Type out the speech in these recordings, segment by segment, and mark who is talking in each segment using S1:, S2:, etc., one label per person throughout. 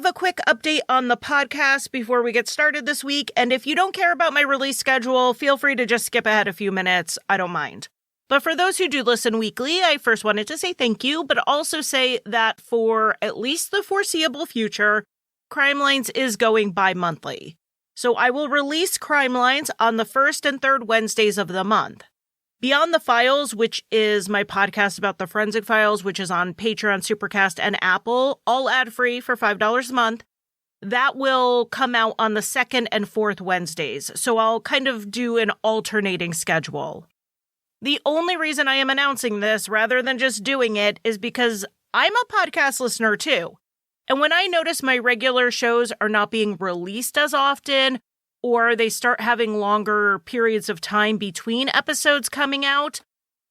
S1: give a quick update on the podcast before we get started this week, and if you don't care about my release schedule, feel free to just skip ahead a few minutes. I don't mind. But for those who do listen weekly, I first wanted to say thank you, but also say that for at least the foreseeable future, Crimelines is going bi-monthly. So I will release Crimelines on the first and third Wednesdays of the month. Beyond the Files, which is my podcast about the forensic files, which is on Patreon, Supercast, and Apple, all ad-free for $5 a month, that will come out on the second and fourth Wednesdays. So I'll kind of do an alternating schedule. The only reason I am announcing this rather than just doing it is because I'm a podcast listener too. And when I notice my regular shows are not being released as often, or they start having longer periods of time between episodes coming out,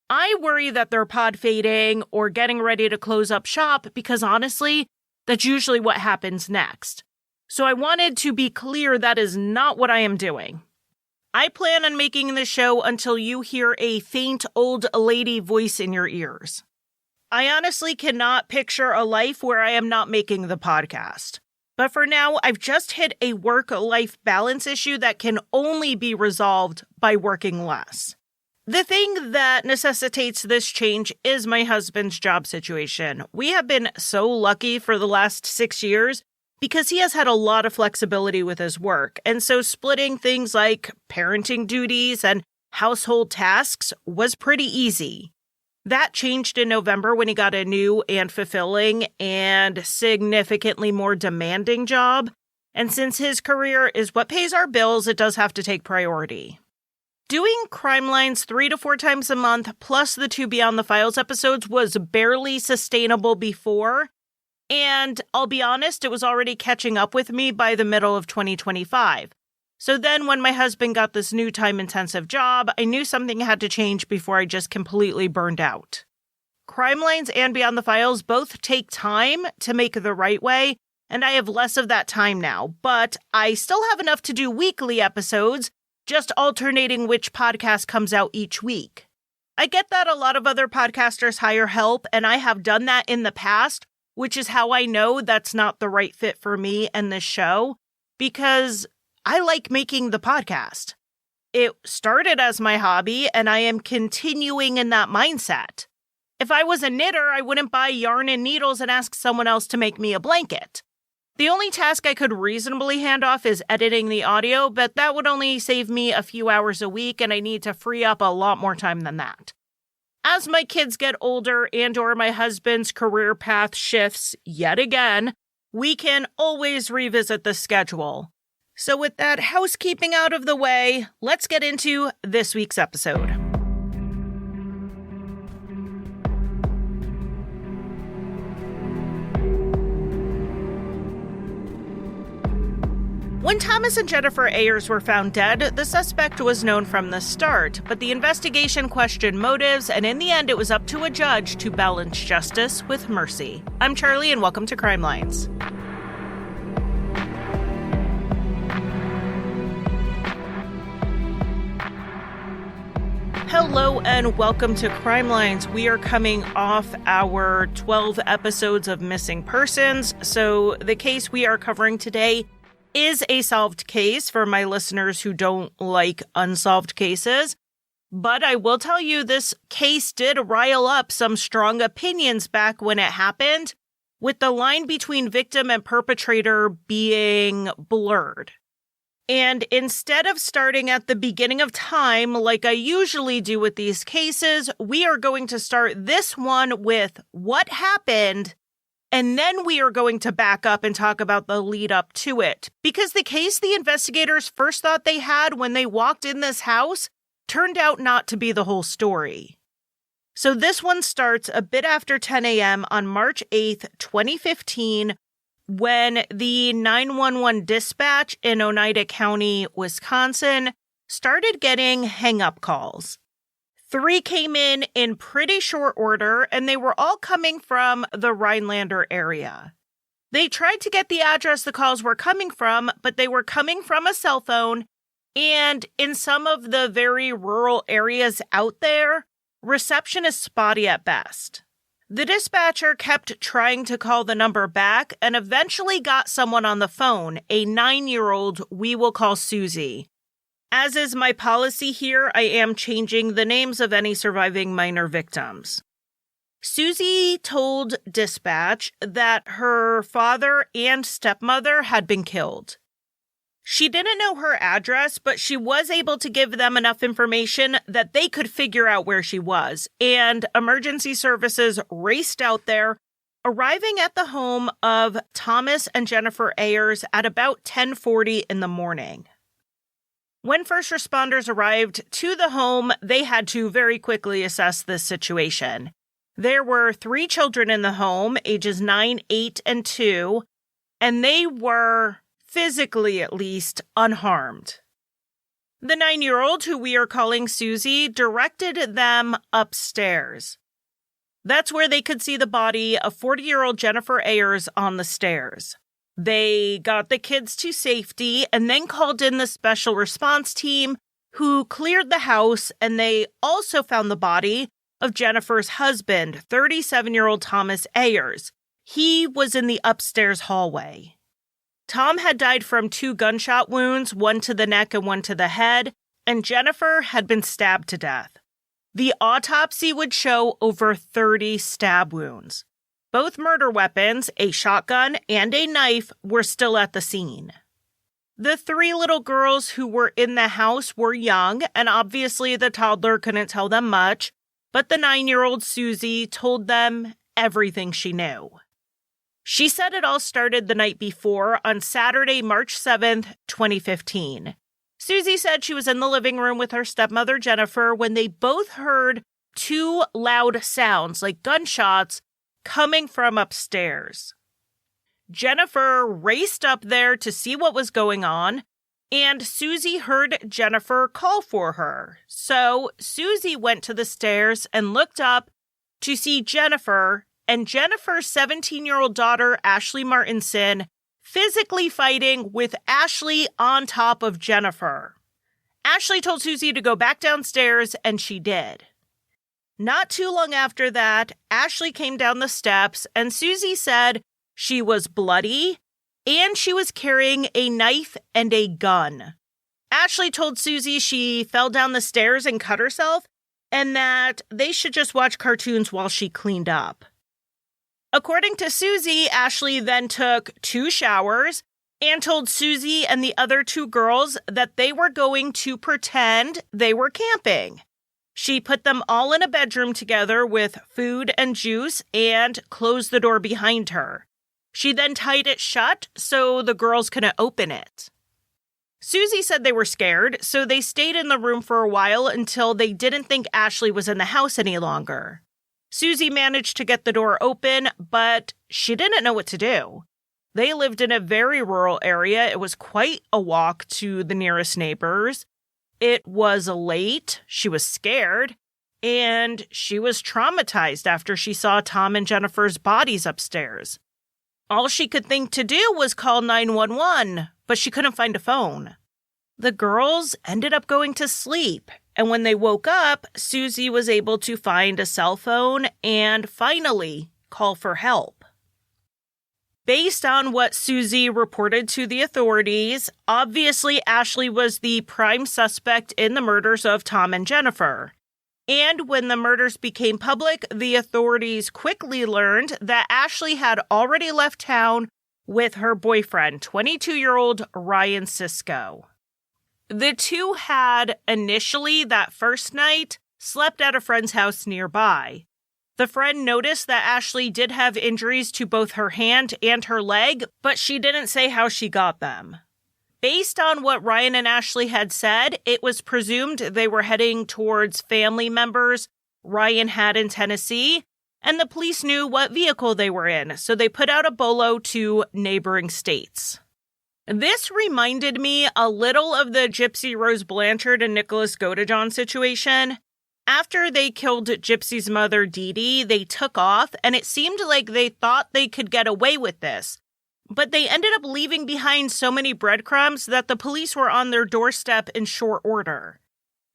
S1: I worry that they're pod fading or getting ready to close up shop because honestly, that's usually what happens next. So I wanted to be clear that is not what I am doing. I plan on making this show until you hear a faint old lady voice in your ears. I honestly cannot picture a life where I am not making the podcast. But for now, I've just hit a work-life balance issue that can only be resolved by working less. The thing that necessitates this change is my husband's job situation. We have been so lucky for the last 6 years because he has had a lot of flexibility with his work. And so splitting things like parenting duties and household tasks was pretty easy. That changed in November when he got a new and fulfilling and significantly more demanding job. And since his career is what pays our bills, it does have to take priority. Doing Crimelines 3 to 4 times a month, plus the 2 Beyond the Files episodes, was barely sustainable before. And I'll be honest, it was already catching up with me by the middle of 2025. So then when my husband got this new time-intensive job, I knew something had to change before I just completely burned out. Crimelines and Beyond the Files both take time to make the right way, and I have less of that time now, but I still have enough to do weekly episodes, just alternating which podcast comes out each week. I get that a lot of other podcasters hire help, and I have done that in the past, which is how I know that's not the right fit for me and this show, because I like making the podcast. It started as my hobby, and I am continuing in that mindset. If I was a knitter, I wouldn't buy yarn and needles and ask someone else to make me a blanket. The only task I could reasonably hand off is editing the audio, but that would only save me a few hours a week, and I need to free up a lot more time than that. As my kids get older and/or my husband's career path shifts yet again, we can always revisit the schedule. So with that housekeeping out of the way, let's get into this week's episode. When Thomas and Jennifer Ayers were found dead, the suspect was known from the start, but the investigation questioned motives, and in the end it was up to a judge to balance justice with mercy. I'm Charlie, and welcome to Crimelines. Hello and welcome to Crimelines. We are coming off our 12 episodes of Missing Persons, so the case we are covering today is a solved case for my listeners who don't like unsolved cases. But I will tell you, this case did rile up some strong opinions back when it happened, with the line between victim and perpetrator being blurred. And instead of starting at the beginning of time, like I usually do with these cases, we are going to start this one with what happened, and then we are going to back up and talk about the lead up to it. Because the case the investigators first thought they had when they walked in this house turned out not to be the whole story. So this one starts a bit after 10 a.m. on March 8th, 2015, when the 911 dispatch in Oneida County, Wisconsin, started getting hang-up calls. 3 came in pretty short order, and they were all coming from the Rhinelander area. They tried to get the address the calls were coming from, but they were coming from a cell phone, and in some of the very rural areas out there, reception is spotty at best. The dispatcher kept trying to call the number back and eventually got someone on the phone, a 9-year-old we will call Susie. As is my policy here, I am changing the names of any surviving minor victims. Susie told dispatch that her father and stepmother had been killed. She didn't know her address, but she was able to give them enough information that they could figure out where she was, and emergency services raced out there, arriving at the home of Thomas and Jennifer Ayers at about 10:40 in the morning. When first responders arrived to the home, they had to very quickly assess this situation. There were 3 children in the home, ages 9, 8, and 2, and they were, physically at least, unharmed. The 9-year-old, who we are calling Susie, directed them upstairs. That's where they could see the body of 40-year-old Jennifer Ayers on the stairs. They got the kids to safety and then called in the special response team, who cleared the house, and they also found the body of Jennifer's husband, 37-year-old Thomas Ayers. He was in the upstairs hallway. Tom had died from 2 gunshot wounds, one to the neck and one to the head, and Jennifer had been stabbed to death. The autopsy would show over 30 stab wounds. Both murder weapons, a shotgun and a knife, were still at the scene. The 3 little girls who were in the house were young, and obviously the toddler couldn't tell them much, but the 9-year-old Susie told them everything she knew. She said it all started the night before, on Saturday, March 7th, 2015. Susie said she was in the living room with her stepmother, Jennifer, when they both heard 2 loud sounds, like gunshots, coming from upstairs. Jennifer raced up there to see what was going on, and Susie heard Jennifer call for her. So Susie went to the stairs and looked up to see Jennifer and Jennifer's 17-year-old daughter, Ashley Martinson, physically fighting with Ashley on top of Jennifer. Ashley told Susie to go back downstairs, and she did. Not too long after that, Ashley came down the steps, and Susie said she was bloody, and she was carrying a knife and a gun. Ashley told Susie she fell down the stairs and cut herself, and that they should just watch cartoons while she cleaned up. According to Susie, Ashley then took 2 showers and told Susie and the other 2 girls that they were going to pretend they were camping. She put them all in a bedroom together with food and juice and closed the door behind her. She then tied it shut so the girls couldn't open it. Susie said they were scared, so they stayed in the room for a while until they didn't think Ashley was in the house any longer. Susie managed to get the door open, but she didn't know what to do. They lived in a very rural area. It was quite a walk to the nearest neighbors. It was late, she was scared, and she was traumatized after she saw Tom and Jennifer's bodies upstairs. All she could think to do was call 911, but she couldn't find a phone. The girls ended up going to sleep, and when they woke up, Susie was able to find a cell phone and finally call for help. Based on what Susie reported to the authorities, obviously Ashley was the prime suspect in the murders of Tom and Jennifer. And when the murders became public, the authorities quickly learned that Ashley had already left town with her boyfriend, 22-year-old Ryan Sisko. The 2 had initially, that first night, slept at a friend's house nearby. The friend noticed that Ashley did have injuries to both her hand and her leg, but she didn't say how she got them. Based on what Ryan and Ashley had said, it was presumed they were heading towards family members Ryan had in Tennessee, and the police knew what vehicle they were in, so they put out a bolo to neighboring states. This reminded me a little of the Gypsy Rose Blanchard and Nicholas Godejohn situation. After they killed Gypsy's mother, Dee Dee, they took off, and it seemed like they thought they could get away with this. But they ended up leaving behind so many breadcrumbs that the police were on their doorstep in short order.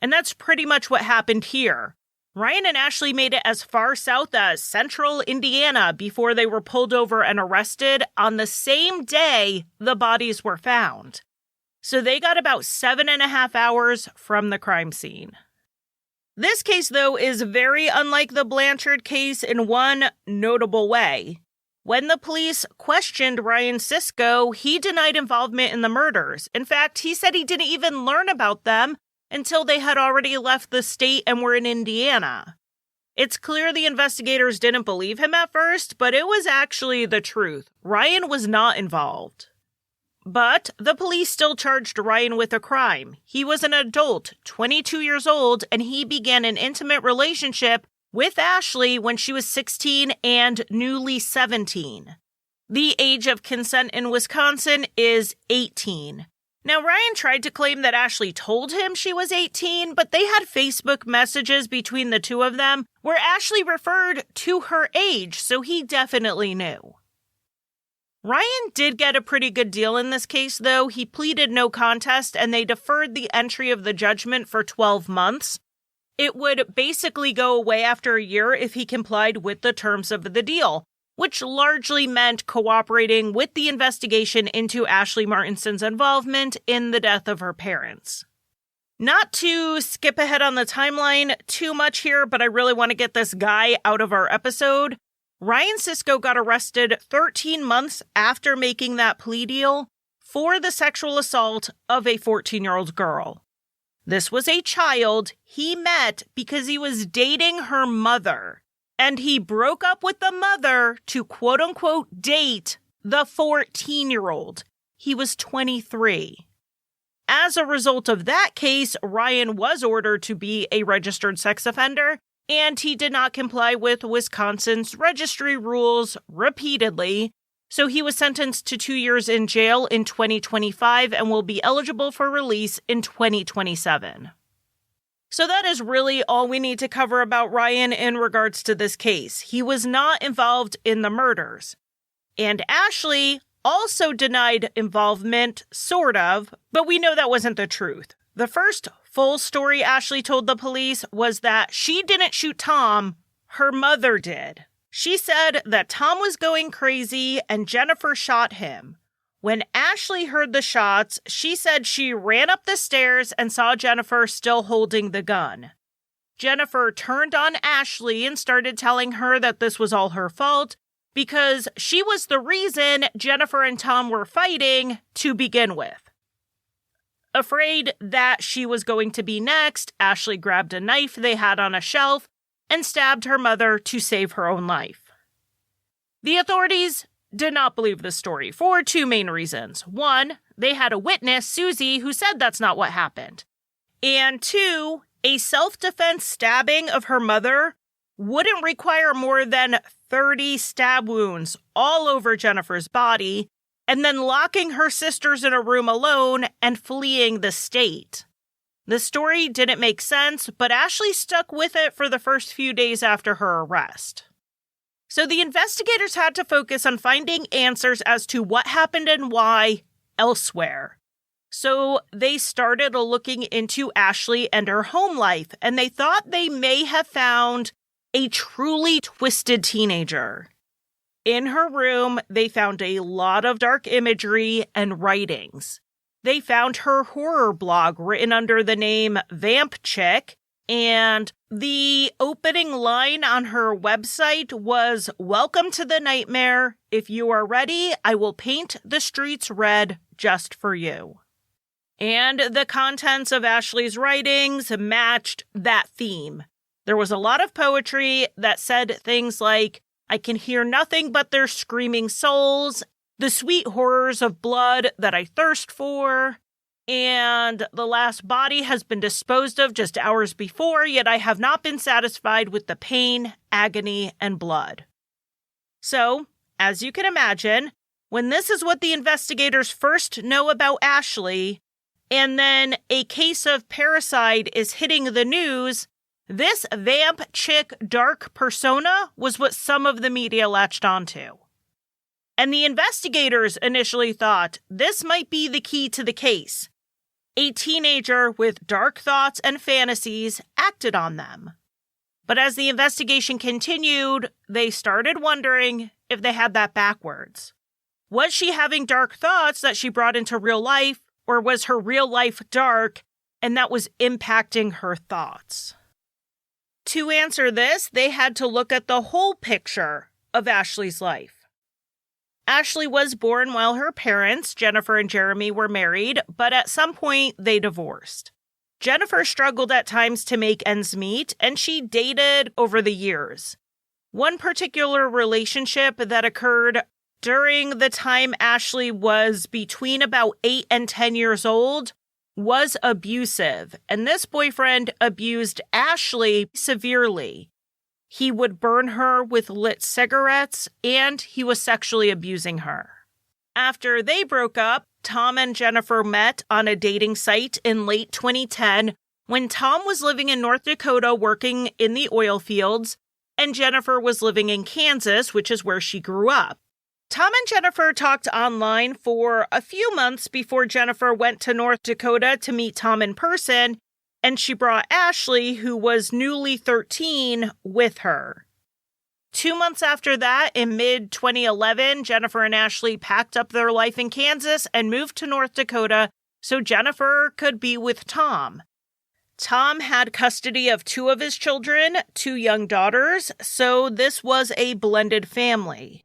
S1: And that's pretty much what happened here. Ryan and Ashley made it as far south as central Indiana before they were pulled over and arrested on the same day the bodies were found. So they got about 7.5 hours from the crime scene. This case, though, is very unlike the Blanchard case in one notable way. When the police questioned Ryan Sisko, he denied involvement in the murders. In fact, he said he didn't even learn about them until they had already left the state and were in Indiana. It's clear the investigators didn't believe him at first, but it was actually the truth. Ryan was not involved. But the police still charged Ryan with a crime. He was an adult, 22 years old, and he began an intimate relationship with Ashley when she was 16 and newly 17. The age of consent in Wisconsin is 18. Now, Ryan tried to claim that Ashley told him she was 18, but they had Facebook messages between the two of them where Ashley referred to her age, so he definitely knew. Ryan did get a pretty good deal in this case, though. He pleaded no contest, and they deferred the entry of the judgment for 12 months. It would basically go away after a year if he complied with the terms of the deal, which largely meant cooperating with the investigation into Ashley Martinson's involvement in the death of her parents. Not to skip ahead on the timeline too much here, but I really want to get this guy out of our episode. Ryan Sisko got arrested 13 months after making that plea deal for the sexual assault of a 14-year-old girl. This was a child he met because he was dating her mother, and he broke up with the mother to quote-unquote date the 14-year-old. He was 23. As a result of that case, Ryan was ordered to be a registered sex offender, and he did not comply with Wisconsin's registry rules repeatedly, so he was sentenced to 2 years in jail in 2025 and will be eligible for release in 2027. So that is really all we need to cover about Ryan in regards to this case. He was not involved in the murders. And Ashley also denied involvement, sort of, but we know that wasn't the truth. The first full story Ashley told the police was that she didn't shoot Tom, her mother did. She said that Tom was going crazy and Jennifer shot him. When Ashley heard the shots, she said she ran up the stairs and saw Jennifer still holding the gun. Jennifer turned on Ashley and started telling her that this was all her fault because she was the reason Jennifer and Tom were fighting to begin with. Afraid that she was going to be next, Ashley grabbed a knife they had on a shelf and stabbed her mother to save her own life. The authorities did not believe this story for two main reasons. One, they had a witness, Susie, who said that's not what happened. And two, a self-defense stabbing of her mother wouldn't require more than 30 stab wounds all over Jennifer's body, and then locking her sisters in a room alone and fleeing the state. The story didn't make sense, but Ashley stuck with it for the first few days after her arrest. So the investigators had to focus on finding answers as to what happened and why elsewhere. So they started looking into Ashley and her home life, and they thought they may have found a truly twisted teenager. In her room, they found a lot of dark imagery and writings. They found her horror blog written under the name Vamp Chick, and the opening line on her website was, "Welcome to the nightmare. If you are ready, I will paint the streets red just for you." And the contents of Ashley's writings matched that theme. There was a lot of poetry that said things like, "I can hear nothing but their screaming souls, the sweet horrors of blood that I thirst for, and the last body has been disposed of just hours before, yet I have not been satisfied with the pain, agony, and blood." So, as you can imagine, when this is what the investigators first know about Ashley, and then a case of parricide is hitting the news, this Vamp Chick dark persona was what some of the media latched onto. And the investigators initially thought this might be the key to the case. A teenager with dark thoughts and fantasies acted on them. But as the investigation continued, they started wondering if they had that backwards. Was she having dark thoughts that she brought into real life, or was her real life dark and that was impacting her thoughts? To answer this, they had to look at the whole picture of Ashley's life. Ashley was born while her parents, Jennifer and Jeremy, were married, but at some point they divorced. Jennifer struggled at times to make ends meet, and she dated over the years. One particular relationship that occurred during the time Ashley was between about 8 and 10 years old was abusive, and this boyfriend abused Ashley severely. He would burn her with lit cigarettes, and he was sexually abusing her. After they broke up, Tom and Jennifer met on a dating site in late 2010 when Tom was living in North Dakota working in the oil fields, and Jennifer was living in Kansas, which is where she grew up. Tom and Jennifer talked online for a few months before Jennifer went to North Dakota to meet Tom in person, and she brought Ashley, who was newly 13, with her. 2 months after that, in mid-2011, Jennifer and Ashley packed up their life in Kansas and moved to North Dakota so Jennifer could be with Tom. Tom had custody of 2 of his children, 2 young daughters, so this was a blended family.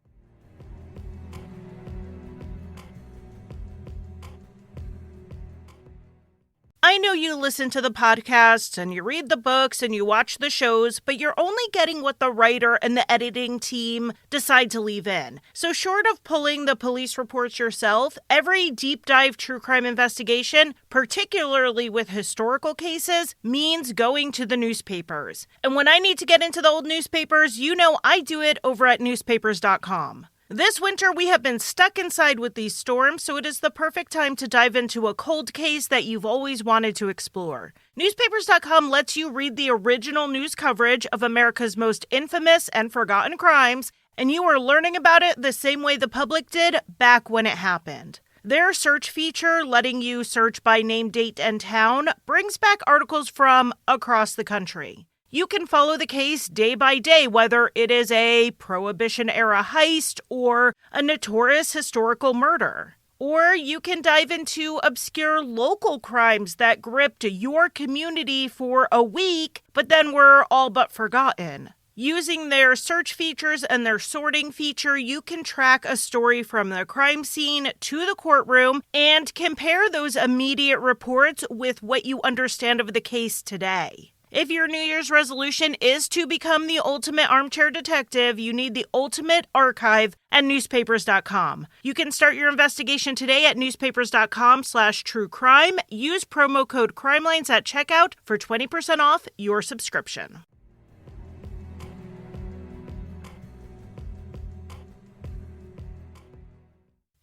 S1: I know you listen to the podcasts and you read the books and you watch the shows, but you're only getting what the writer and the editing team decide to leave in. So short of pulling the police reports yourself, every deep dive true crime investigation, particularly with historical cases, means going to the newspapers. And when I need to get into the old newspapers, you know I do it over at newspapers.com. This winter, we have been stuck inside with these storms, so it is the perfect time to dive into a cold case that you've always wanted to explore. Newspapers.com lets you read the original news coverage of America's most infamous and forgotten crimes, and you are learning about it the same way the public did back when it happened. Their search feature, letting you search by name, date, and town, brings back articles from across the country. You can follow the case day by day, whether it is a Prohibition-era heist or a notorious historical murder. Or you can dive into obscure local crimes that gripped your community for a week, but then were all but forgotten. Using their search features and their sorting feature, you can track a story from the crime scene to the courtroom and compare those immediate reports with what you understand of the case today. If your New Year's resolution is to become the ultimate armchair detective, you need the ultimate archive at newspapers.com. You can start your investigation today at newspapers.com/truecrime. Use promo code Crimelines at checkout for 20% off your subscription.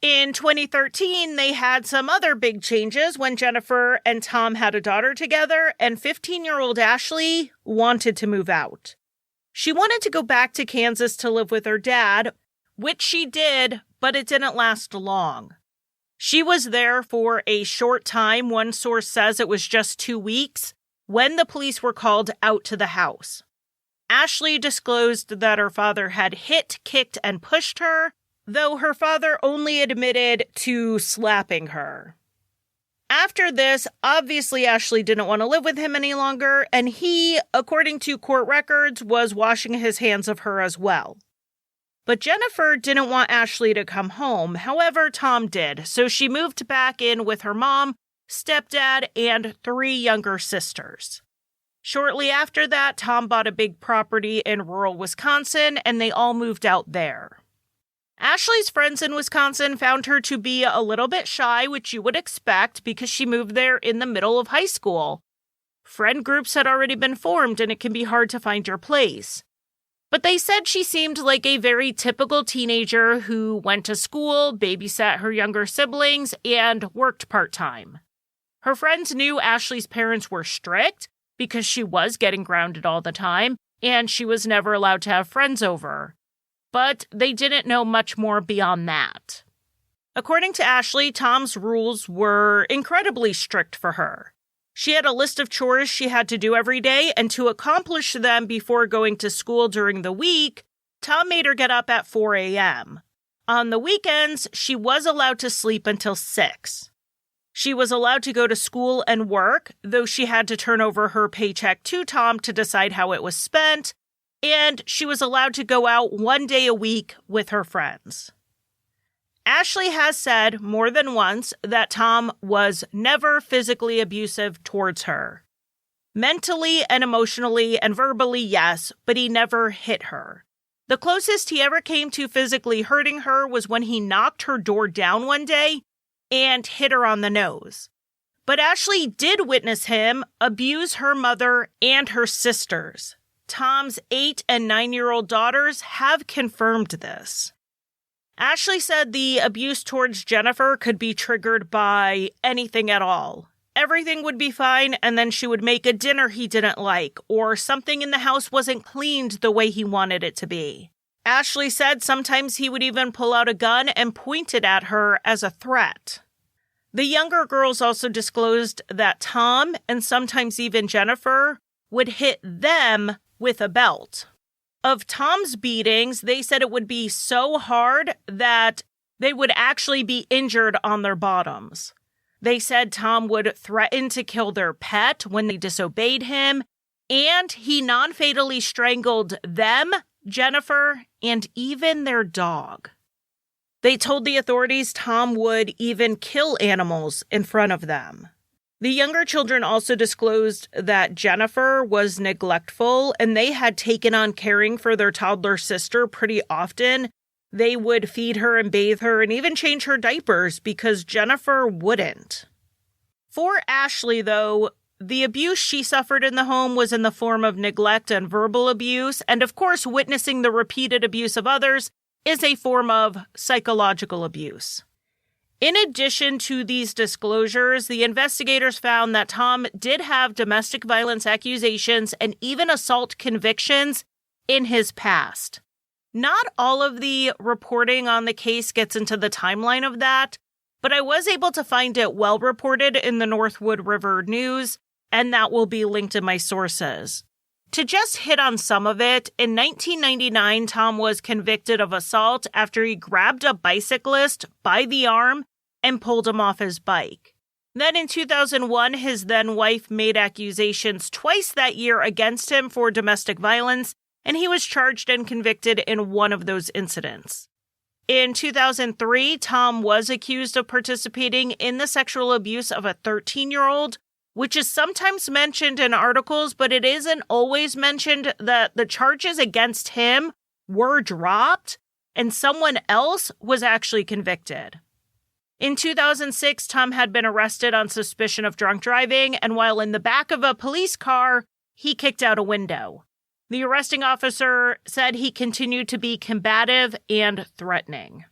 S1: In 2013, they had some other big changes when Jennifer and Tom had a daughter together, and 15-year-old Ashley wanted to move out. She wanted to go back to Kansas to live with her dad, which she did, but it didn't last long. She was there for a short time. One source says it was just 2 weeks when the police were called out to the house. Ashley disclosed that her father had hit, kicked, and pushed her, though her father only admitted to slapping her. After this, obviously Ashley didn't want to live with him any longer, and he, according to court records, was washing his hands of her as well. But Jennifer didn't want Ashley to come home. However, Tom did, so she moved back in with her mom, stepdad, and 3 younger sisters. Shortly after that, Tom bought a big property in rural Wisconsin, and they all moved out there. Ashley's friends in Wisconsin found her to be a little bit shy, which you would expect because she moved there in the middle of high school. Friend groups had already been formed, and it can be hard to find your place. But they said she seemed like a very typical teenager who went to school, babysat her younger siblings, and worked part-time. Her friends knew Ashley's parents were strict because she was getting grounded all the time, and she was never allowed to have friends over. But they didn't know much more beyond that. According to Ashley, Tom's rules were incredibly strict for her. She had a list of chores she had to do every day, and to accomplish them before going to school during the week, Tom made her get up at 4 a.m. On the weekends, she was allowed to sleep until 6. She was allowed to go to school and work, though she had to turn over her paycheck to Tom to decide how it was spent, and she was allowed to go out 1 day a week with her friends. Ashley has said more than once that Tom was never physically abusive towards her. Mentally and emotionally and verbally, yes, but he never hit her. The closest he ever came to physically hurting her was when he knocked her door down one day and hit her on the nose. But Ashley did witness him abuse her mother and her sisters. Tom's 8- and 9-year-old daughters have confirmed this. Ashley said the abuse towards Jennifer could be triggered by anything at all. Everything would be fine, and then she would make a dinner he didn't like, or something in the house wasn't cleaned the way he wanted it to be. Ashley said sometimes he would even pull out a gun and point it at her as a threat. The younger girls also disclosed that Tom, and sometimes even Jennifer, would hit them with a belt. Of Tom's beatings, they said it would be so hard that they would actually be injured on their bottoms. They said Tom would threaten to kill their pet when they disobeyed him, and he non-fatally strangled them, Jennifer, and even their dog. They told the authorities Tom would even kill animals in front of them. The younger children also disclosed that Jennifer was neglectful and they had taken on caring for their toddler sister pretty often. They would feed her and bathe her and even change her diapers because Jennifer wouldn't. For Ashley, though, the abuse she suffered in the home was in the form of neglect and verbal abuse, and of course, witnessing the repeated abuse of others is a form of psychological abuse. In addition to these disclosures, the investigators found that Tom did have domestic violence accusations and even assault convictions in his past. Not all of the reporting on the case gets into the timeline of that, but I was able to find it well reported in the Northwood River News, and that will be linked in my sources. To just hit on some of it, in 1999, Tom was convicted of assault after he grabbed a bicyclist by the arm and pulled him off his bike. Then in 2001, his then-wife made accusations twice that year against him for domestic violence, and he was charged and convicted in one of those incidents. In 2003, Tom was accused of participating in the sexual abuse of a 13-year-old, which is sometimes mentioned in articles, but it isn't always mentioned that the charges against him were dropped and someone else was actually convicted. In 2006, Tom had been arrested on suspicion of drunk driving, and while in the back of a police car, he kicked out a window. The arresting officer said he continued to be combative and threatening.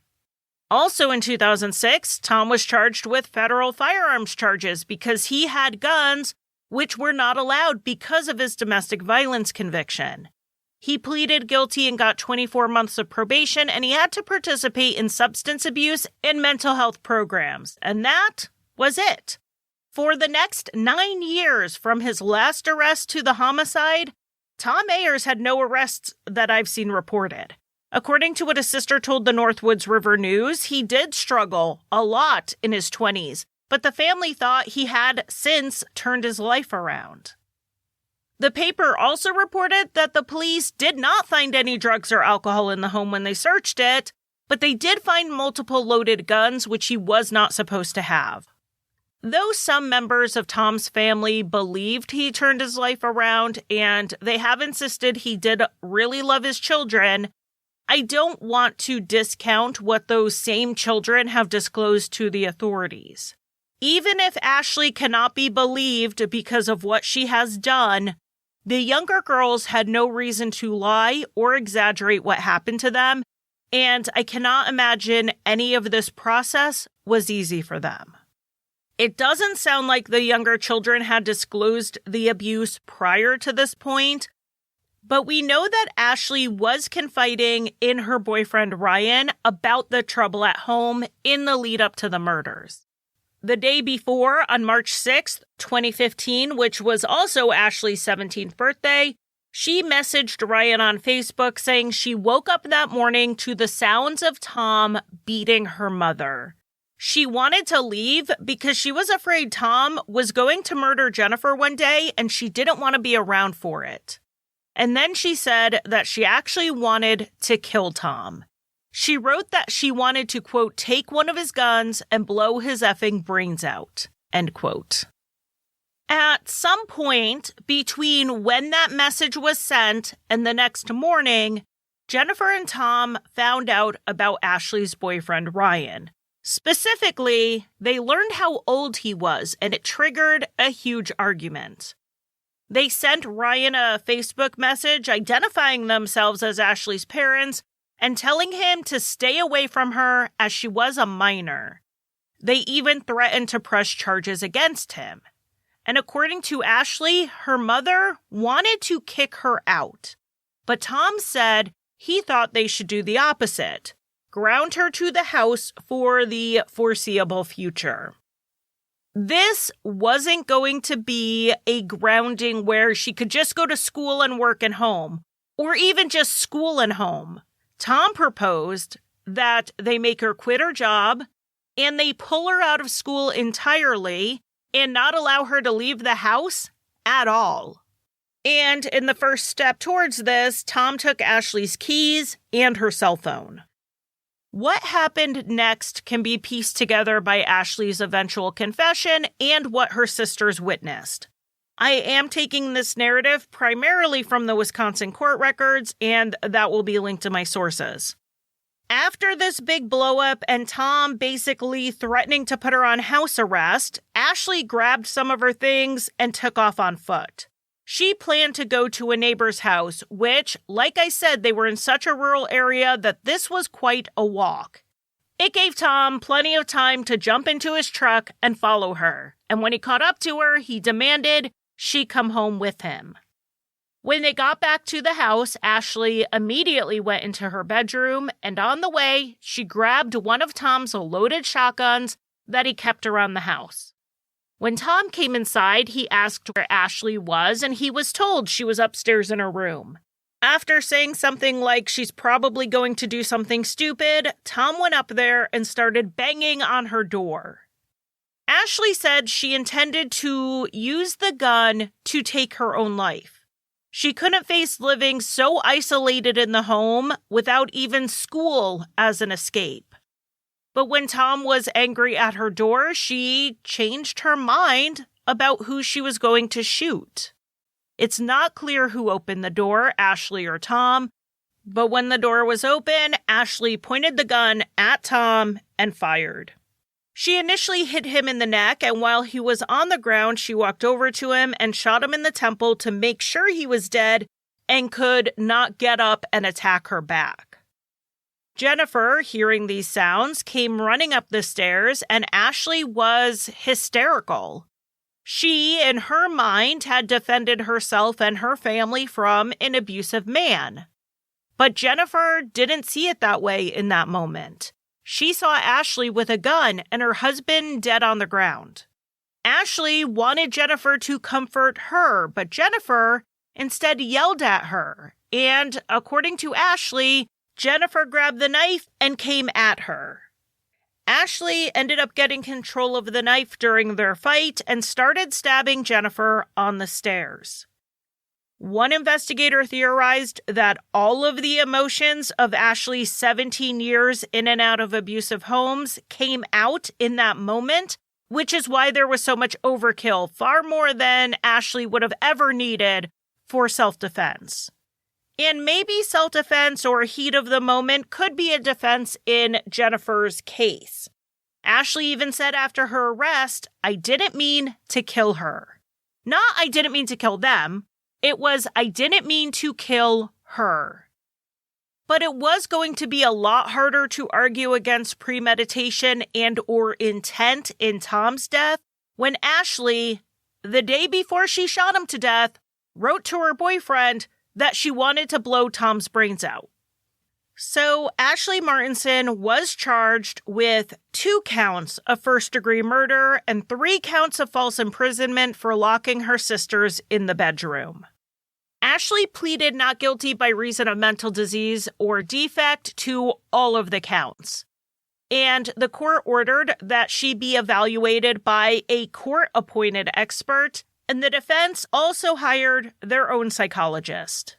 S1: Also in 2006, Tom was charged with federal firearms charges because he had guns, which were not allowed because of his domestic violence conviction. He pleaded guilty and got 24 months of probation, and he had to participate in substance abuse and mental health programs. And that was it. For the next 9 years from his last arrest to the homicide, Tom Ayers had no arrests that I've seen reported. According to what his sister told the Northwoods River News, he did struggle a lot in his 20s, but the family thought he had since turned his life around. The paper also reported that the police did not find any drugs or alcohol in the home when they searched it, but they did find multiple loaded guns, which he was not supposed to have. Though some members of Tom's family believed he turned his life around and they have insisted he did really love his children, I don't want to discount what those same children have disclosed to the authorities. Even if Ashley cannot be believed because of what she has done, the younger girls had no reason to lie or exaggerate what happened to them, and I cannot imagine any of this process was easy for them. It doesn't sound like the younger children had disclosed the abuse prior to this point, but we know that Ashley was confiding in her boyfriend Ryan about the trouble at home in the lead up to the murders. the day before, on March 6th, 2015, which was also Ashley's 17th birthday, she messaged Ryan on Facebook saying she woke up that morning to the sounds of Tom beating her mother. She wanted to leave because she was afraid Tom was going to murder Jennifer one day and she didn't want to be around for it. And then she said that she actually wanted to kill Tom. She wrote that she wanted to, quote, take one of his guns and blow his effing brains out, end quote. At some point between when that message was sent and the next morning, Jennifer and Tom found out about Ashley's boyfriend, Ryan. Specifically, they learned how old he was, and it triggered a huge argument. They sent Ryan a Facebook message identifying themselves as Ashley's parents and telling him to stay away from her as she was a minor. They even threatened to press charges against him. And according to Ashley, her mother wanted to kick her out. But Tom said he thought they should do the opposite, ground her to the house for the foreseeable future. This wasn't going to be a grounding where she could just go to school and work and home, or even just school and home. Tom proposed that they make her quit her job and they pull her out of school entirely and not allow her to leave the house at all. And in the first step towards this, Tom took Ashley's keys and her cell phone. What happened next can be pieced together by Ashley's eventual confession and what her sisters witnessed. I am taking this narrative primarily from the Wisconsin court records, and that will be linked to my sources. After this big blow-up and Tom basically threatening to put her on house arrest, Ashley grabbed some of her things and took off on foot. She planned to go to a neighbor's house, which, like I said, they were in such a rural area that this was quite a walk. It gave Tom plenty of time to jump into his truck and follow her, and when he caught up to her, he demanded she come home with him. When they got back to the house, Ashley immediately went into her bedroom, and on the way, she grabbed one of Tom's loaded shotguns that he kept around the house. When Tom came inside, he asked where Ashley was, and he was told she was upstairs in her room. After saying something like she's probably going to do something stupid, Tom went up there and started banging on her door. Ashley said she intended to use the gun to take her own life. She couldn't face living so isolated in the home without even school as an escape. But when Tom was angry at her door, she changed her mind about who she was going to shoot. It's not clear who opened the door, Ashley or Tom, but when the door was open, Ashley pointed the gun at Tom and fired. She initially hit him in the neck, and while he was on the ground, she walked over to him and shot him in the temple to make sure he was dead and could not get up and attack her back. Jennifer, hearing these sounds, came running up the stairs, and Ashley was hysterical. She, in her mind, had defended herself and her family from an abusive man. But Jennifer didn't see it that way in that moment. She saw Ashley with a gun and her husband dead on the ground. Ashley wanted Jennifer to comfort her, but Jennifer instead yelled at her. And according to Ashley, Jennifer grabbed the knife and came at her. Ashley ended up getting control of the knife during their fight and started stabbing Jennifer on the stairs. One investigator theorized that all of the emotions of Ashley's 17 years in and out of abusive homes came out in that moment, which is why there was so much overkill, far more than Ashley would have ever needed for self-defense. And maybe self-defense or heat of the moment could be a defense in Jennifer's case. Ashley even said after her arrest, "I didn't mean to kill her." Not "I didn't mean to kill them." It was "I didn't mean to kill her." But it was going to be a lot harder to argue against premeditation and or intent in Tom's death when Ashley, the day before she shot him to death, wrote to her boyfriend that she wanted to blow Tom's brains out. So Ashley Martinson was charged with 2 counts of first-degree murder and 3 counts of false imprisonment for locking her sisters in the bedroom. Ashley pleaded not guilty by reason of mental disease or defect to all of the counts. And the court ordered that she be evaluated by a court-appointed expert, and the defense also hired their own psychologist.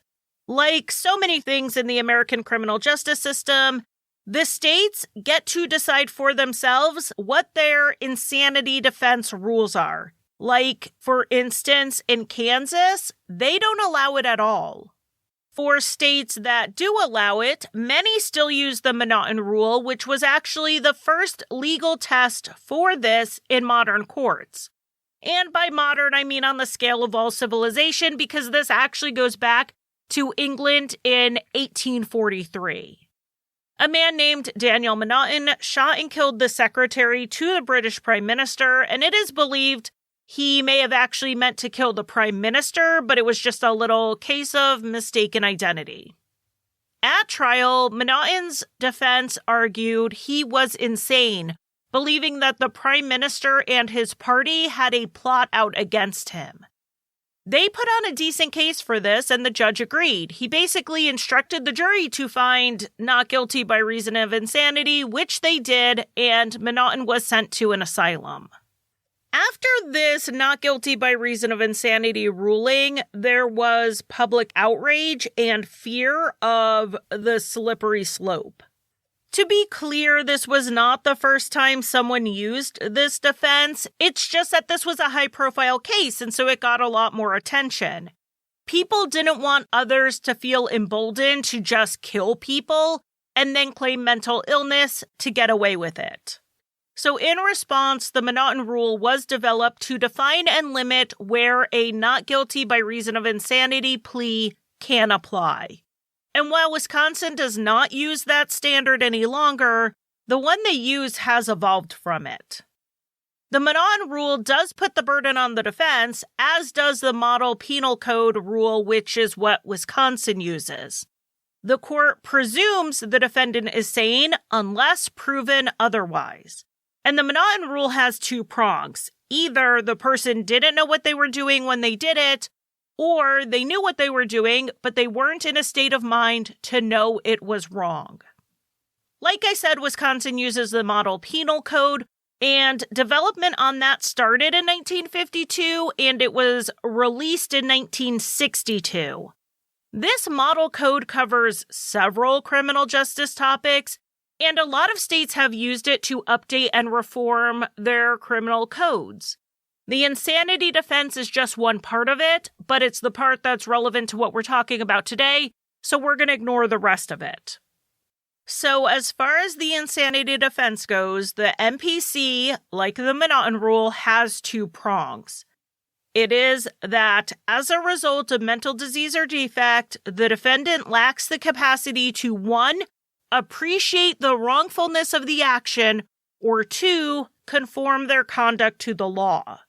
S1: Like so many things in the American criminal justice system, the states get to decide for themselves what their insanity defense rules are. Like, for instance, in Kansas, they don't allow it at all. For states that do allow it, many still use the Monotone Rule, which was actually the first legal test for this in modern courts. And by modern, I mean on the scale of all civilization, because this actually goes back to England in 1843. A man named Daniel Monotone shot and killed the secretary to the British Prime Minister, and it is believed he may have actually meant to kill the Prime Minister, but it was just a little case of mistaken identity. At trial, Monotone's defense argued he was insane, believing that the Prime Minister and his party had a plot out against him. They put on a decent case for this, and the judge agreed. He basically instructed the jury to find not guilty by reason of insanity, which they did, and Monotone was sent to an asylum. After this not guilty by reason of insanity ruling, there was public outrage and fear of the slippery slope. To be clear, this was not the first time someone used this defense. It's just that this was a high-profile case, and so it got a lot more attention. People didn't want others to feel emboldened to just kill people and then claim mental illness to get away with it. So in response, the Monotone Rule was developed to define and limit where a not guilty by reason of insanity plea can apply. And while Wisconsin does not use that standard any longer, the one they use has evolved from it. The Monotone Rule does put the burden on the defense, as does the Model Penal Code rule, which is what Wisconsin uses. The court presumes the defendant is sane unless proven otherwise. And the Monotone Rule has 2 prongs. Either the person didn't know what they were doing when they did it, or they knew what they were doing, but they weren't in a state of mind to know it was wrong. Like I said, Wisconsin uses the Model Penal Code, and development on that started in 1952, and it was released in 1962. This model code covers several criminal justice topics, and a lot of states have used it to update and reform their criminal codes. The insanity defense is just one part of it, but it's the part that's relevant to what we're talking about today, so we're going to ignore the rest of it. So as far as the insanity defense goes, the MPC, like the Monotone Rule, has 2 prongs. It is that as a result of mental disease or defect, the defendant lacks the capacity to 1, appreciate the wrongfulness of the action, or 2, conform their conduct to the law.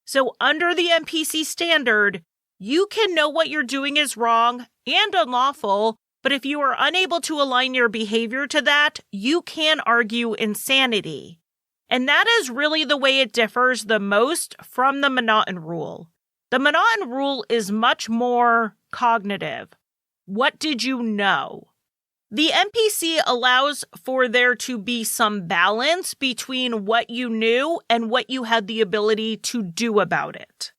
S1: So under the MPC standard, you can know what you're doing is wrong and unlawful, but if you are unable to align your behavior to that, you can argue insanity. And that is really the way it differs the most from the Monotone Rule. The Monotone Rule is much more cognitive. What did you know? The MPC allows for there to be some balance between what you knew and what you had the ability to do about it.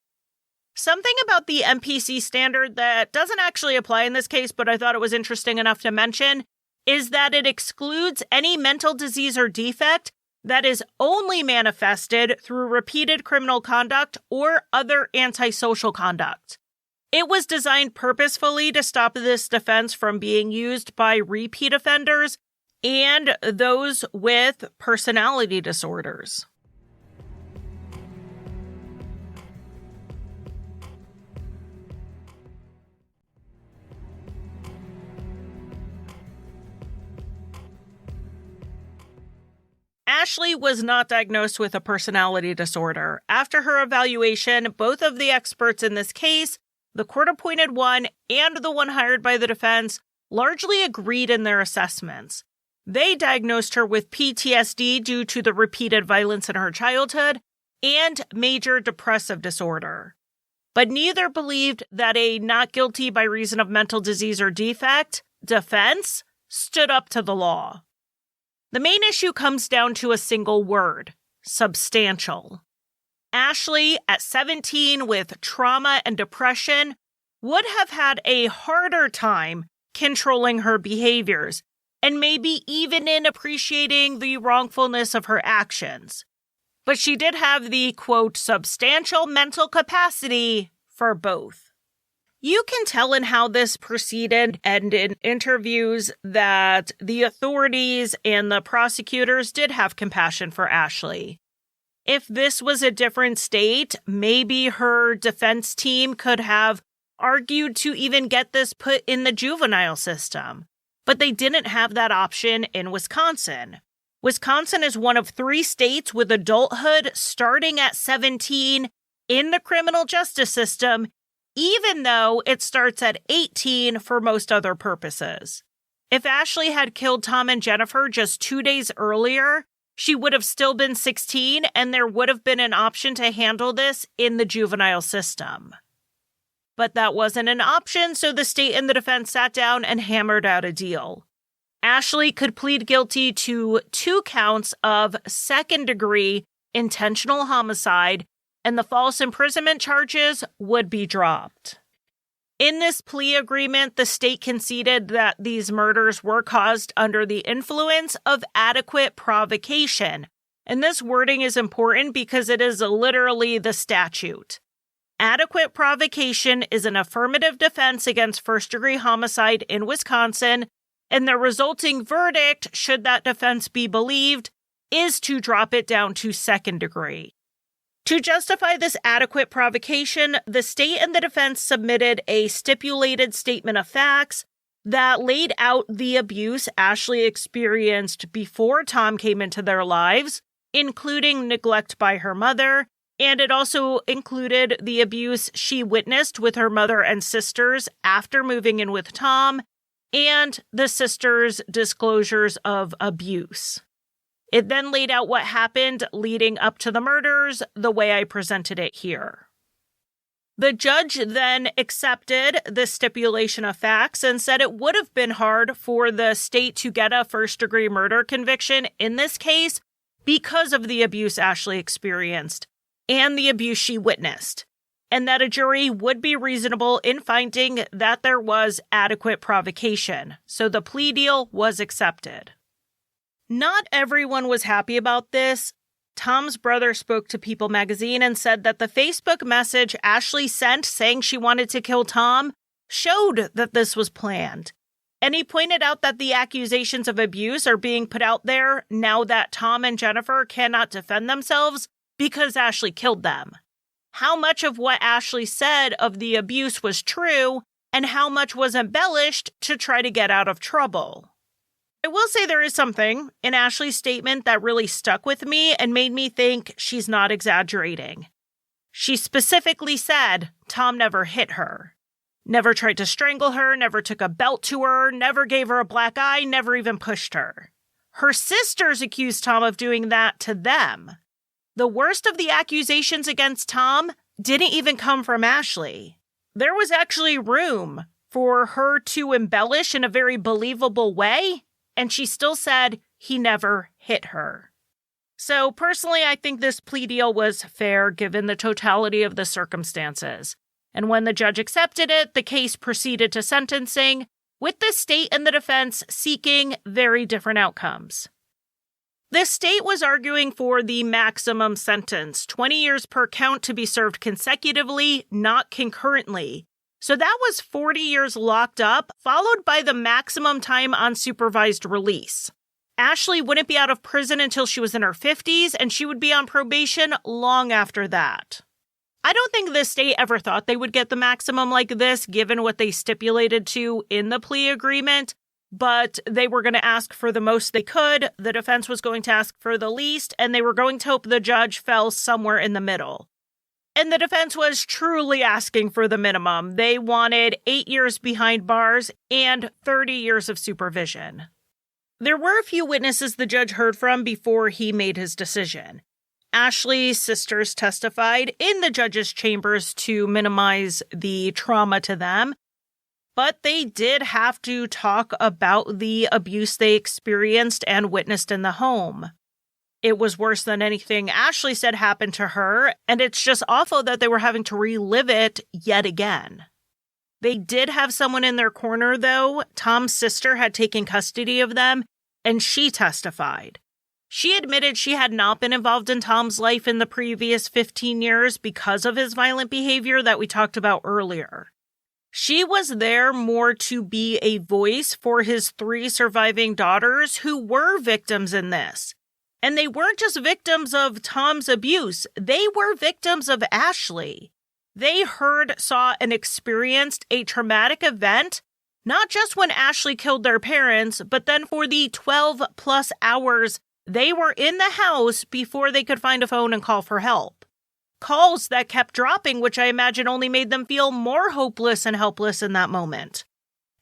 S1: Something about the MPC standard that doesn't actually apply in this case, but I thought it was interesting enough to mention, is that it excludes any mental disease or defect that is only manifested through repeated criminal conduct or other antisocial conduct. It was designed purposefully to stop this defense from being used by repeat offenders and those with personality disorders. Ashley was not diagnosed with a personality disorder. After her evaluation, both of the experts in this case, the court-appointed one and the one hired by the defense, largely agreed in their assessments. They diagnosed her with PTSD due to the repeated violence in her childhood and major depressive disorder. But neither believed that a not guilty by reason of mental disease or defect defense stood up to the law. The main issue comes down to a single word: substantial. Ashley, at 17 with trauma and depression, would have had a harder time controlling her behaviors, and maybe even in appreciating the wrongfulness of her actions. But she did have the, quote, substantial mental capacity for both. You can tell in how this proceeded and in interviews that the authorities and the prosecutors did have compassion for Ashley. If this was a different state, maybe her defense team could have argued to even get this put in the juvenile system. But they didn't have that option in Wisconsin. Wisconsin is one of 3 states with adulthood starting at 17 in the criminal justice system, even though it starts at 18 for most other purposes. If Ashley had killed Tom and Jennifer just 2 days earlier, she would have still been 16, and there would have been an option to handle this in the juvenile system. But that wasn't an option, so the state and the defense sat down and hammered out a deal. Ashley could plead guilty to 2 counts of second-degree intentional homicide, and the false imprisonment charges would be dropped. In this plea agreement, the state conceded that these murders were caused under the influence of adequate provocation. And this wording is important because it is literally the statute. Adequate provocation is an affirmative defense against first-degree homicide in Wisconsin, and the resulting verdict, should that defense be believed, is to drop it down to second degree. To justify this adequate provocation, the state and the defense submitted a stipulated statement of facts that laid out the abuse Ashley experienced before Tom came into their lives, including neglect by her mother, and it also included the abuse she witnessed with her mother and sisters after moving in with Tom, and the sisters' disclosures of abuse. It then laid out what happened leading up to the murders the way I presented it here. The judge then accepted the stipulation of facts and said it would have been hard for the state to get a first-degree murder conviction in this case because of the abuse Ashley experienced and the abuse she witnessed, and that a jury would be reasonable in finding that there was adequate provocation. So the plea deal was accepted. Not everyone was happy about this. Tom's brother spoke to People magazine and said that the Facebook message Ashley sent saying she wanted to kill Tom showed that this was planned. And he pointed out that the accusations of abuse are being put out there now that Tom and Jennifer cannot defend themselves because Ashley killed them. How much of what Ashley said of the abuse was true and how much was embellished to try to get out of trouble. I will say there is something in Ashley's statement that really stuck with me and made me think she's not exaggerating. She specifically said Tom never hit her, never tried to strangle her, never took a belt to her, never gave her a black eye, never even pushed her. Her sisters accused Tom of doing that to them. The worst of the accusations against Tom didn't even come from Ashley. There was actually room for her to embellish in a very believable way, and she still said he never hit her. So personally, I think this plea deal was fair given the totality of the circumstances. And when the judge accepted it, the case proceeded to sentencing, with the state and the defense seeking very different outcomes. The state was arguing for the maximum sentence, 20 years per count to be served consecutively, not concurrently. So that was 40 years locked up, followed by the maximum time on supervised release. Ashley wouldn't be out of prison until she was in her 50s, and she would be on probation long after that. I don't think the state ever thought they would get the maximum like this, given what they stipulated to in the plea agreement, but they were going to ask for the most they could, the defense was going to ask for the least, and they were going to hope the judge fell somewhere in the middle. And the defense was truly asking for the minimum. They wanted 8 years behind bars and 30 years of supervision. There were a few witnesses the judge heard from before he made his decision. Ashley's sisters testified in the judge's chambers to minimize the trauma to them, but they did have to talk about the abuse they experienced and witnessed in the home. It was worse than anything Ashley said happened to her, and it's just awful that they were having to relive it yet again. They did have someone in their corner, though. Tom's sister had taken custody of them, and she testified. She admitted she had not been involved in Tom's life in the previous 15 years because of his violent behavior that we talked about earlier. She was there more to be a voice for his 3 surviving daughters who were victims in this. And they weren't just victims of Tom's abuse, they were victims of Ashley. They heard, saw, and experienced a traumatic event, not just when Ashley killed their parents, but then for the 12-plus hours they were in the house before they could find a phone and call for help. Calls that kept dropping, which I imagine only made them feel more hopeless and helpless in that moment.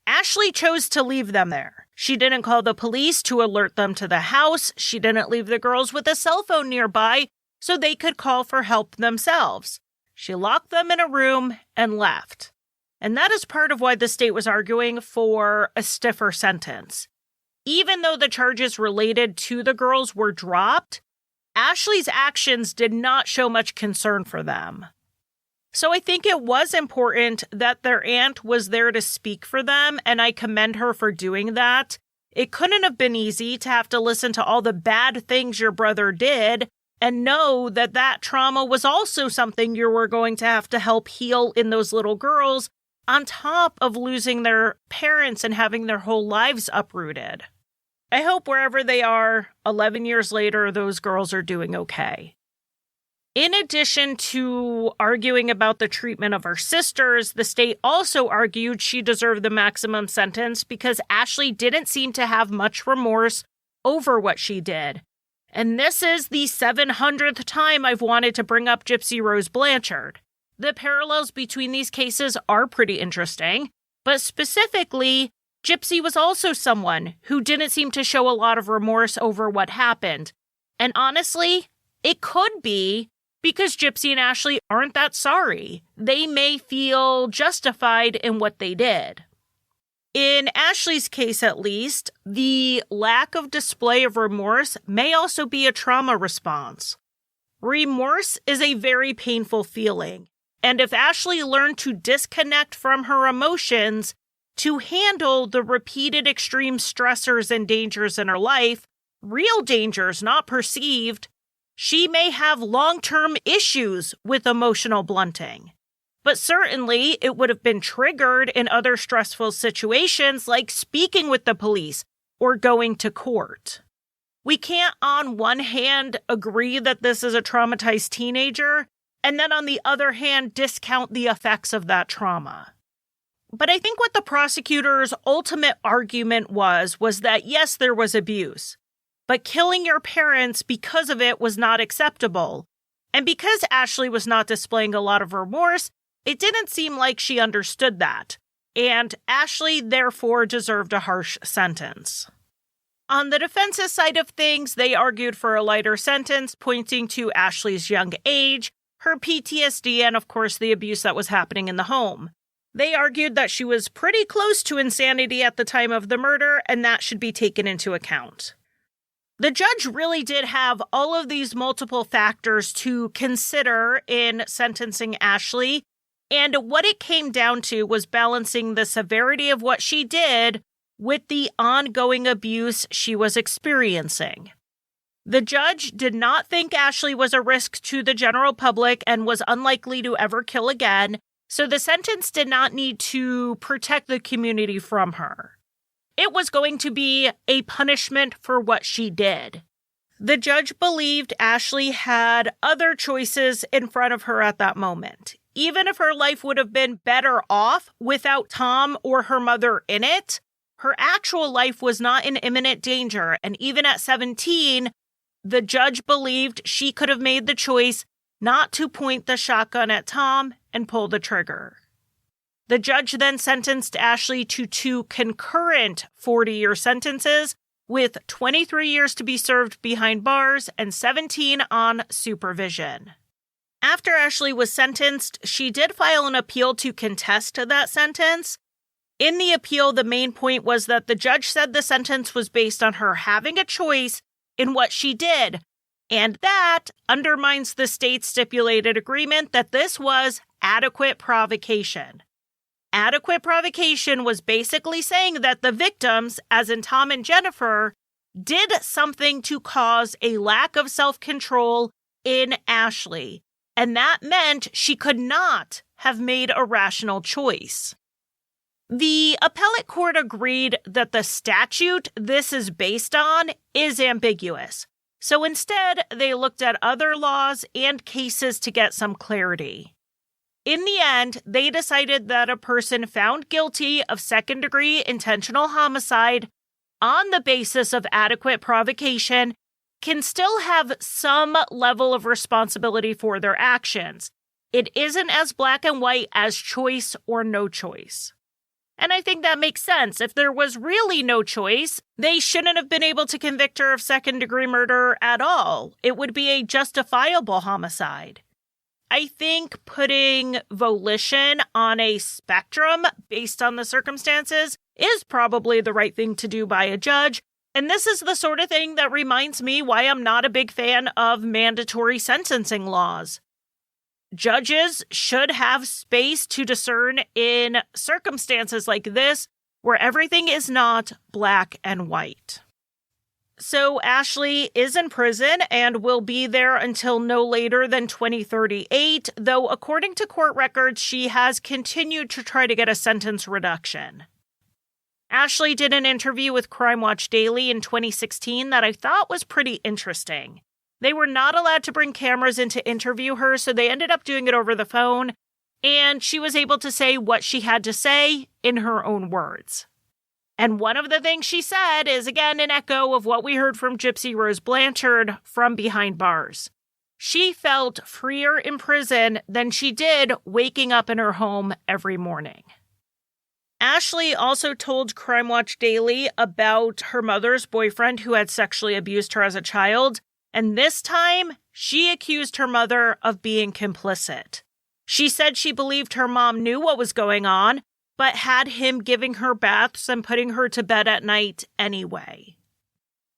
S1: Ashley chose to leave them there. She didn't call the police to alert them to the house. She didn't leave the girls with a cell phone nearby so they could call for help themselves. She locked them in a room and left. And that is part of why the state was arguing for a stiffer sentence. Even though the charges related to the girls were dropped, Ashley's actions did not show much concern for them. So I think it was important that their aunt was there to speak for them, and I commend her for doing that. It couldn't have been easy to have to listen to all the bad things your brother did and know that that trauma was also something you were going to have to help heal in those little girls, on top of losing their parents and having their whole lives uprooted. I hope wherever they are, 11 years later, those girls are doing okay. In addition to arguing about the treatment of her sisters, the state also argued she deserved the maximum sentence because Ashley didn't seem to have much remorse over what she did. And this is the 700th time I've wanted to bring up Gypsy Rose Blanchard. The parallels between these cases are pretty interesting, but specifically, Gypsy was also someone who didn't seem to show a lot of remorse over what happened. And honestly, it could be because Gypsy and Ashley aren't that sorry. They may feel justified in what they did. In Ashley's case, at least, the lack of display of remorse may also be a trauma response. Remorse is a very painful feeling, and if Ashley learned to disconnect from her emotions to handle the repeated extreme stressors and dangers in her life, real dangers, not perceived, she may have long-term issues with emotional blunting. But certainly, it would have been triggered in other stressful situations like speaking with the police or going to court. We can't, on one hand, agree that this is a traumatized teenager, and then on the other hand, discount the effects of that trauma. But I think what the prosecutor's ultimate argument was that yes, there was abuse, but killing your parents because of it was not acceptable. And because Ashley was not displaying a lot of remorse, it didn't seem like she understood that. And Ashley, therefore, deserved a harsh sentence. On the defense's side of things, they argued for a lighter sentence, pointing to Ashley's young age, her PTSD, and of course the abuse that was happening in the home. They argued that she was pretty close to insanity at the time of the murder, and that should be taken into account. The judge really did have all of these multiple factors to consider in sentencing Ashley, and what it came down to was balancing the severity of what she did with the ongoing abuse she was experiencing. The judge did not think Ashley was a risk to the general public and was unlikely to ever kill again, so the sentence did not need to protect the community from her. It was going to be a punishment for what she did. The judge believed Ashley had other choices in front of her at that moment. Even if her life would have been better off without Tom or her mother in it, her actual life was not in imminent danger, and even at 17, the judge believed she could have made the choice not to point the shotgun at Tom and pull the trigger. The judge then sentenced Ashley to 2 concurrent 40-year sentences, with 23 years to be served behind bars and 17 on supervision. After Ashley was sentenced, she did file an appeal to contest that sentence. In the appeal, the main point was that the judge said the sentence was based on her having a choice in what she did, and that undermines the state's stipulated agreement that this was adequate provocation. Adequate provocation was basically saying that the victims, as in Tom and Jennifer, did something to cause a lack of self-control in Ashley, and that meant she could not have made a rational choice. The appellate court agreed that the statute this is based on is ambiguous, so instead they looked at other laws and cases to get some clarity. In the end, they decided that a person found guilty of second-degree intentional homicide on the basis of adequate provocation can still have some level of responsibility for their actions. It isn't as black and white as choice or no choice. And I think that makes sense. If there was really no choice, they shouldn't have been able to convict her of second-degree murder at all. It would be a justifiable homicide. I think putting volition on a spectrum based on the circumstances is probably the right thing to do by a judge, and this is the sort of thing that reminds me why I'm not a big fan of mandatory sentencing laws. Judges should have space to discern in circumstances like this where everything is not black and white. So Ashley is in prison and will be there until no later than 2038, though according to court records, she has continued to try to get a sentence reduction. Ashley did an interview with Crime Watch Daily in 2016 that I thought was pretty interesting. They were not allowed to bring cameras in to interview her, so they ended up doing it over the phone, and she was able to say what she had to say in her own words. And one of the things she said is, again, an echo of what we heard from Gypsy Rose Blanchard from behind bars. She felt freer in prison than she did waking up in her home every morning. Ashley also told Crime Watch Daily about her mother's boyfriend who had sexually abused her as a child, and this time, she accused her mother of being complicit. She said she believed her mom knew what was going on, but had him giving her baths and putting her to bed at night anyway.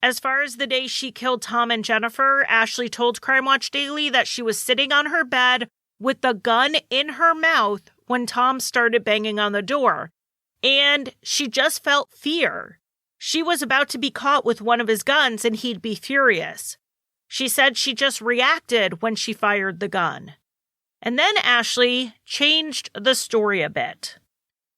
S1: As far as the day she killed Tom and Jennifer, Ashley told Crime Watch Daily that she was sitting on her bed with the gun in her mouth when Tom started banging on the door, and she just felt fear. She was about to be caught with one of his guns and he'd be furious. She said she just reacted when she fired the gun. And then Ashley changed the story a bit.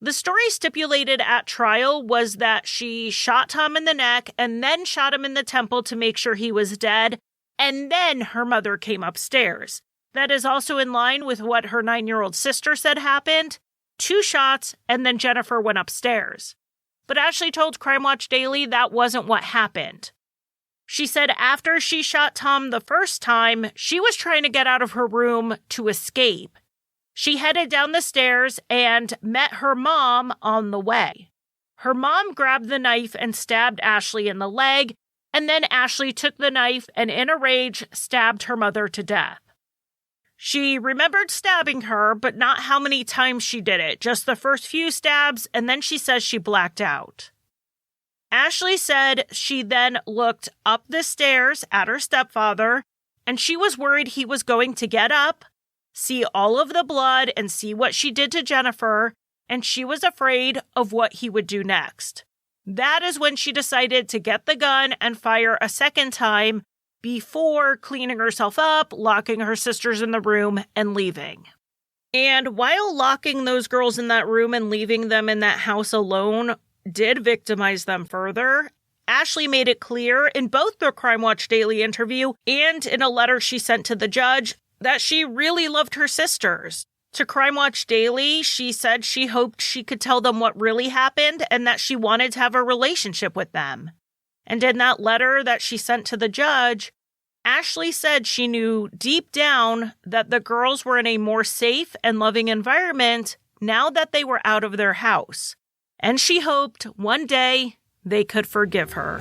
S1: The story stipulated at trial was that she shot Tom in the neck and then shot him in the temple to make sure he was dead, and then her mother came upstairs. That is also in line with what her 9-year-old sister said happened. 2 shots, and then Jennifer went upstairs. But Ashley told Crime Watch Daily that wasn't what happened. She said after she shot Tom the first time, she was trying to get out of her room to escape. She headed down the stairs and met her mom on the way. Her mom grabbed the knife and stabbed Ashley in the leg, and then Ashley took the knife and in a rage stabbed her mother to death. She remembered stabbing her, but not how many times she did it, just the first few stabs, and then she says she blacked out. Ashley said she then looked up the stairs at her stepfather, and she was worried he was going to get up, see all of the blood, and see what she did to Jennifer, and she was afraid of what he would do next. That is when she decided to get the gun and fire a second time before cleaning herself up, locking her sisters in the room, and leaving. And while locking those girls in that room and leaving them in that house alone did victimize them further, Ashley made it clear in both the Crime Watch Daily interview and in a letter she sent to the judge that she really loved her sisters. To Crime Watch Daily, she said she hoped she could tell them what really happened and that she wanted to have a relationship with them. And in that letter that she sent to the judge, Ashley said she knew deep down that the girls were in a more safe and loving environment now that they were out of their house. And she hoped one day they could forgive her.